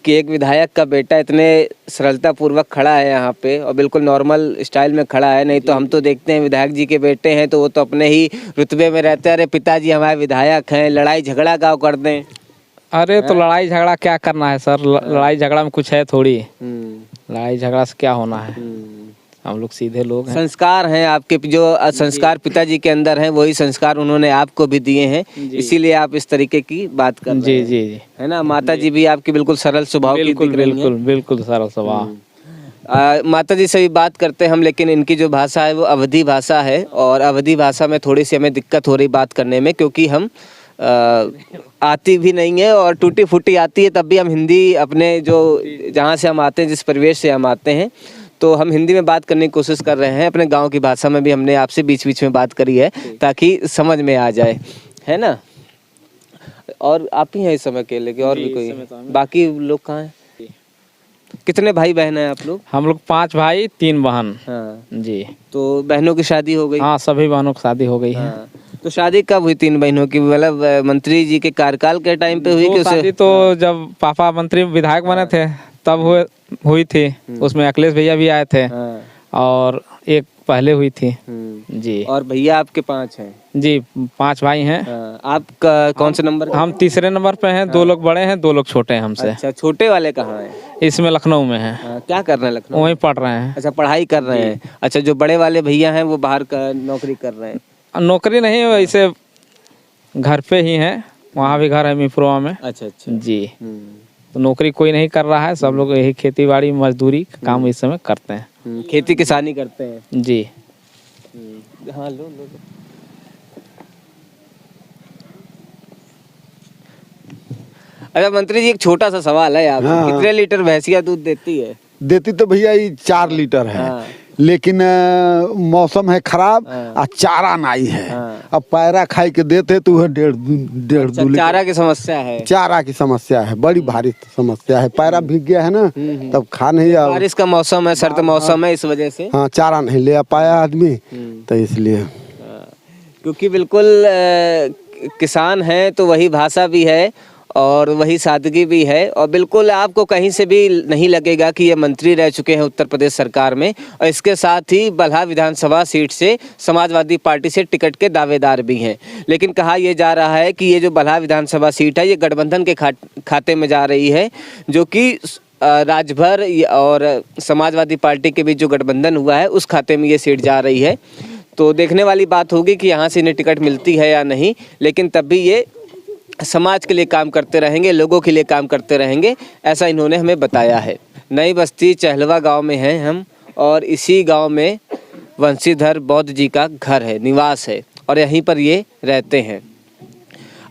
कि एक विधायक का बेटा इतने सरलता पूर्वक खड़ा है यहाँ पे और बिल्कुल नॉर्मल स्टाइल में खड़ा है। नहीं तो हम तो देखते हैं विधायक जी के बेटे हैं तो वो तो अपने ही रुतबे में रहते हैं। अरे पिताजी हमारे विधायक हैं, लड़ाई झगड़ा गाँव कर दें। अरे तो लड़ाई झगड़ा क्या करना है सर, लड़ाई झगड़ा में कुछ है थोड़ी। लड़ाई झगड़ा से क्या होना है, हम लोग सीधे लोग हैं। संस्कार हैं आपके, जो संस्कार पिताजी के अंदर हैं वही संस्कार उन्होंने आपको भी दिए हैं, इसीलिए आप इस तरीके की बात कर रहे हैं। जी, है ना। माता जी भी आपकी बिल्कुल सरल स्वभाव की दिख रही हैं। बिल्कुल सरल स्वभाव। माता जी से भी बात करते हैं हम, लेकिन इनकी जो भाषा है वो अवधी भाषा है और अवधी भाषा में थोड़ी सी हमें दिक्कत हो रही बात करने में, क्योंकि हम आती भी नहीं है और टूटी फूटी आती है तब भी हम हिंदी अपने जो जहाँ से हम आते हैं, जिस परिवेश से हम आते हैं, तो हम हिंदी में बात करने की कोशिश कर रहे हैं। अपने गांव की भाषा में भी हमने आपसे बीच बीच में बात करी है ताकि समझ में आ जाए, है ना। और आप ही हैं इस समय अकेले के, और भी कोई? बाकी लोग कहाँ हैं? कितने भाई बहन हैं आप लोग? हम लोग 5 भाई 3 बहन। हाँ जी। तो बहनों की शादी हो गई? हाँ, सभी बहनों की शादी हो गई है। हाँ। तो शादी कब हुई 3 बहनों की? मतलब मंत्री जी के कार्यकाल के टाइम पे हुई कि शादी तो जब पापा मंत्री विधायक बने थे तब हुई थी। उसमें अखिलेश भैया भी आए थे और एक पहले हुई थी। जी। और भैया आपके 5 हैं? जी, 5 भाई हैं। आप कौन से नंबर? हम तीसरे नंबर पे हैं। 2 लोग बड़े हैं, 2 लोग छोटे हैं हमसे। अच्छा, छोटे वाले कहाँ हैं? इसमें लखनऊ में हैं। क्या कर रहे हैं लखनऊ? वहीं पढ़ रहे हैं। अच्छा, पढ़ाई कर रहे हैं। अच्छा, जो बड़े वाले भैया हैं वो बाहर का नौकरी कर रहे हैं? नौकरी नहीं, वैसे घर पे ही हैं। वहाँ भी घर है मिफ्रोवा में। अच्छा। जी। तो नौकरी कोई नहीं कर रहा है, सब लोग यही खेती बाड़ी मजदूरी काम इस समय करते हैं। खेती किसानी करते हैं। जी। हाँ, लो। अच्छा मंत्री जी, एक छोटा सा सवाल है आप, कितने लीटर भैंसिया दूध देती है? देती तो भैया ये 4 लीटर है। लेकिन मौसम है खराब और चारा नहीं है। अब पैरा खाई के देते तो वह 1.5 चारा की समस्या है? चारा की समस्या है, बड़ी भारी समस्या है। पैरा भीग गया है ना, तब खा नहीं। बारिश का मौसम है, सर्द मौसम है, इस वजह से हाँ चारा नहीं ले पाया आदमी, तो इसलिए। क्योंकि बिल्कुल किसान है तो वही भाषा भी है और वही सादगी भी है और बिल्कुल आपको कहीं से भी नहीं लगेगा कि ये मंत्री रह चुके हैं उत्तर प्रदेश सरकार में। और इसके साथ ही बल्हा विधानसभा सीट से समाजवादी पार्टी से टिकट के दावेदार भी हैं। लेकिन कहा यह जा रहा है कि ये जो बल्हा विधानसभा सीट है ये गठबंधन के खाते में जा रही है, जो कि राजभर और समाजवादी पार्टी के बीच जो गठबंधन हुआ है उस खाते में ये सीट जा रही है। तो देखने वाली बात होगी कि यहाँ से इन्हें टिकट मिलती है या नहीं, लेकिन तब भी ये समाज के लिए काम करते रहेंगे, लोगों के लिए काम करते रहेंगे, ऐसा इन्होंने हमें बताया है। नई बस्ती चहलवा गांव में हैं हम, और इसी गांव में वंशीधर बौद्ध जी का घर है, निवास है, और यहीं पर ये रहते हैं।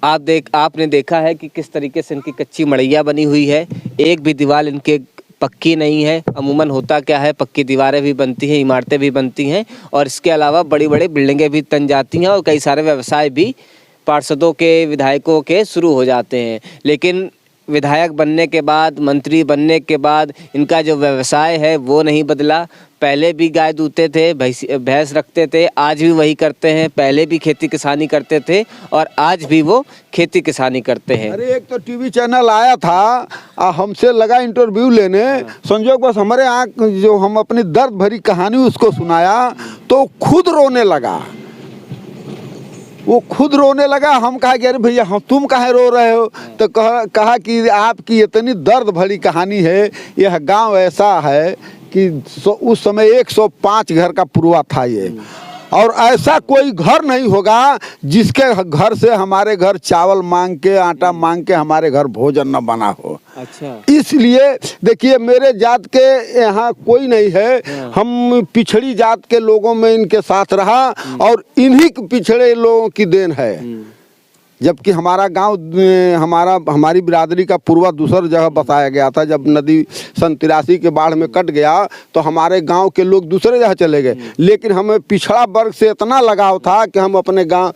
आपने देखा है कि किस तरीके से इनकी कच्ची मड़ैया बनी हुई है, एक भी दीवार इनके पक्की नहीं है। अमूमन होता क्या है, पक्की दीवारें भी बनती हैं, इमारतें भी बनती हैं, और इसके अलावा बड़ी बड़ी बिल्डिंगें भी तन जाती हैं, और कई सारे व्यवसाय भी पार्षदों के, विधायकों के शुरू हो जाते हैं। लेकिन विधायक बनने के बाद, मंत्री बनने के बाद इनका जो व्यवसाय है वो नहीं बदला। पहले भी गाय दूते थे, भैंस रखते थे, आज भी वही करते हैं। पहले भी खेती किसानी करते थे और आज भी वो खेती किसानी करते हैं। अरे एक तो टीवी चैनल आया था, हमसे लगा इंटरव्यू लेने, संजोग बस हमारे यहाँ जो हम अपनी दर्द भरी कहानी उसको सुनाया तो खुद रोने लगा। वो खुद रोने लगा। हम कहा कि अरे भैया हम तुम काहे रो रहे हो? तो कहा कि आपकी इतनी दर्द भरी कहानी है। यह गांव ऐसा है कि उस समय 105 घर का पूर्वा था ये, और ऐसा कोई घर नहीं होगा जिसके घर से हमारे घर चावल मांग के, आटा मांग के हमारे घर भोजन न बना हो। अच्छा। इसलिए देखिए मेरे जात के यहाँ कोई नहीं है, हम पिछड़ी जात के लोगों में इनके साथ रहा और इन्हीं पिछड़े लोगों की देन है। जबकि हमारा गांव, हमारी बिरादरी का पूर्वा दूसर जगह बसाया गया था। जब नदी सन 83 के बाढ़ में कट गया तो हमारे गांव के लोग दूसरे जगह चले गए, लेकिन हमें पिछड़ा वर्ग से इतना लगाव था कि हम अपने गांव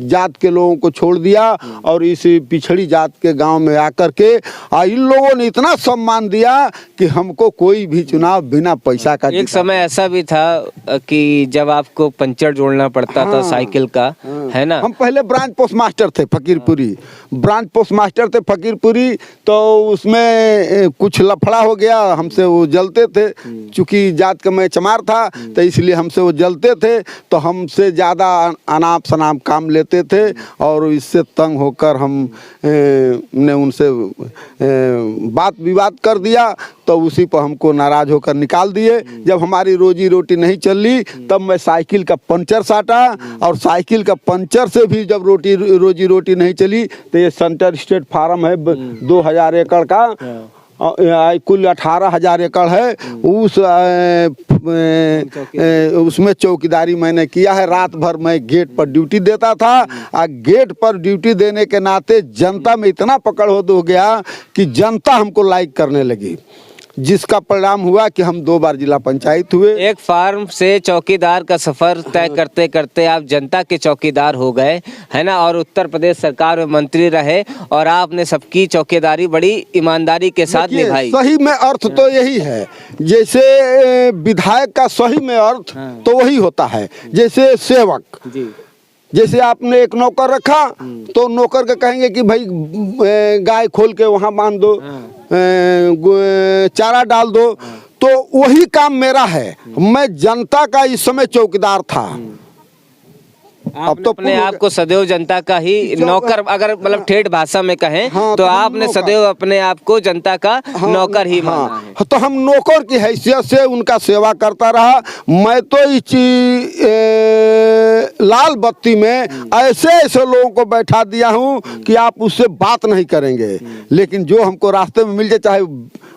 जात के लोगों को छोड़ दिया और इस पिछड़ी जात के गांव में आकर के इन लोगों ने इतना सम्मान दिया कि हमको कोई भी चुनाव बिना पैसा का। एक समय ऐसा भी था कि जब आपको पंचर जोड़ना पड़ता था साइकिल का, है ना? हम पहले ब्रांच पोस्ट मास्टर थे फकीरपुरी, ब्रांच पोस्ट मास्टर थे फकीरपुरी, तो उसमें कुछ लफड़ा हो गया, हमसे वो जलते थे। चूंकि जात का मैं चमार था तो इसलिए हमसे वो जलते थे, तो हमसे ज़्यादा अनाप शनाप काम लेते थे और इससे तंग होकर हम ने उनसे बात विवाद कर दिया, तो उसी पर हमको नाराज होकर निकाल दिए। जब हमारी रोजी रोटी नहीं चली तब मैं साइकिल का पंचर साटा, और साइकिल का पंचर से भी जब रोजी रोटी नहीं चली तो ये सेंटर स्टेट फार्म है 2000 एकड़ का, कुल 18,000 एकड़ है। उसमें चौकीदारी मैंने किया है। रात भर मैं गेट पर ड्यूटी देता था, और गेट पर ड्यूटी देने के नाते जनता में इतना पकड़ हो गया कि जनता हमको लाइक करने लगी, जिसका परिणाम हुआ कि हम 2 बार जिला पंचायत हुए। एक फार्म से चौकीदार का सफर तय करते करते आप जनता के चौकीदार हो गए, है ना? और उत्तर प्रदेश सरकार में मंत्री रहे और आपने सबकी चौकीदारी बड़ी ईमानदारी के साथ निभाई। सही में अर्थ तो यही है, जैसे विधायक का सही में अर्थ तो वही होता है। जैसे सेवक जी, जैसे आपने एक नौकर रखा तो नौकर के कहेंगे कि भाई गाय खोल के वहाँ बांध दो, चारा डाल दो, तो वही काम मेरा है। मैं जनता का इस समय चौकीदार था। अब तो अपने आप को सदैव जनता का ही नौकर, अगर मतलब ठेठ भाषा में कहें तो आपने सदैव अपने आप को जनता का नौकर ही माना है। तो हम नौकर की हैसियत से उनका सेवा करता रहा। मैं तो इस लाल बत्ती में ऐसे ऐसे लोगों को बैठा दिया हूँ कि आप उससे बात नहीं करेंगे, लेकिन जो हमको रास्ते में मिल जाए, चाहे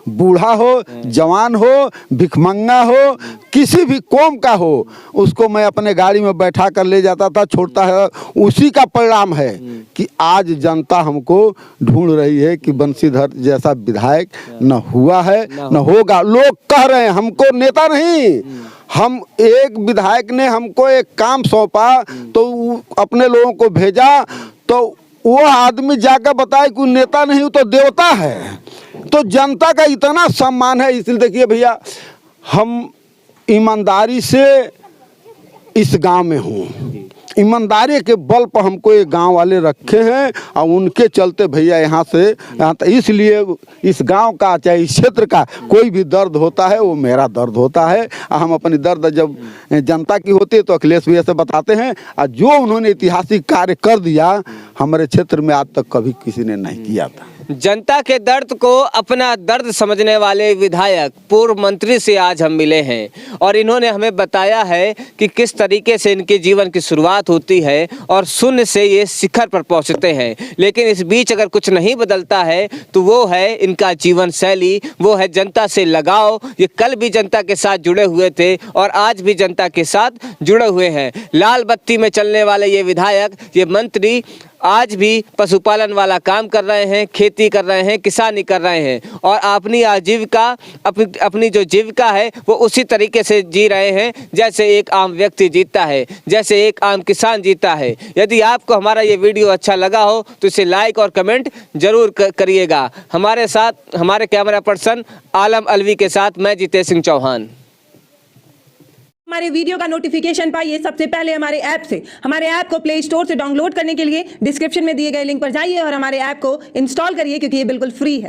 बूढ़ा हो, जवान हो, भिखमंगा हो, किसी भी कौम का हो, उसको मैं अपने गाड़ी में बैठा कर ले जाता था, छोड़ता है। उसी का परिणाम है कि आज जनता हमको ढूंढ रही है कि बंशीधर जैसा विधायक न हुआ है न होगा। लोग कह रहे हैं, हमको नेता नहीं, हम एक विधायक ने हमको एक काम सौंपा तो अपने लोगों को भेजा, तो वो आदमी जाकर बताए कि नेता नहीं हूँ तो देवता है। तो जनता का इतना सम्मान है। इसलिए देखिए भैया, हम ईमानदारी से इस गांव में हूँ, ईमानदारी के बल पर हमको ये गांव वाले रखे हैं और उनके चलते भैया यहाँ से यहाँ तक। इसलिए इस गांव का, चाहे इस क्षेत्र का कोई भी दर्द होता है वो मेरा दर्द होता है। हम अपनी दर्द जब जनता की होती है तो अखिलेश भैया से बताते हैं, और जो उन्होंने ऐतिहासिक कार्य कर दिया हमारे क्षेत्र में आज तक कभी किसी ने नहीं किया था। जनता के दर्द को अपना दर्द समझने वाले विधायक पूर्व मंत्री से आज हम मिले हैं और इन्होंने हमें बताया है कि किस तरीके से इनके जीवन की शुरुआत होती है और शून्य से ये शिखर पर पहुंचते हैं। लेकिन इस बीच अगर कुछ नहीं बदलता है तो वो है इनका जीवन शैली, वो है जनता से लगाव। ये कल भी जनता के साथ जुड़े हुए थे और आज भी जनता के साथ जुड़े हुए हैं। लाल बत्ती में चलने वाले ये विधायक, ये मंत्री आज भी पशुपालन वाला काम कर रहे हैं, खेती कर रहे हैं, किसानी कर रहे हैं और अपनी आजीविका अपनी जो जीविका है वो उसी तरीके से जी रहे हैं जैसे एक आम व्यक्ति जीता है, जैसे एक आम किसान जीता है। यदि आपको हमारा ये वीडियो अच्छा लगा हो तो इसे लाइक और कमेंट जरूर करिएगा। हमारे साथ हमारे कैमरा पर्सन आलम अलवी के साथ मैं जितेश सिंह चौहान। हमारे वीडियो का नोटिफिकेशन पाइए सबसे पहले हमारे ऐप से। हमारे ऐप को प्ले स्टोर से डाउनलोड करने के लिए डिस्क्रिप्शन में दिए गए लिंक पर जाइए और हमारे ऐप को इंस्टॉल करिए क्योंकि ये बिल्कुल फ्री है।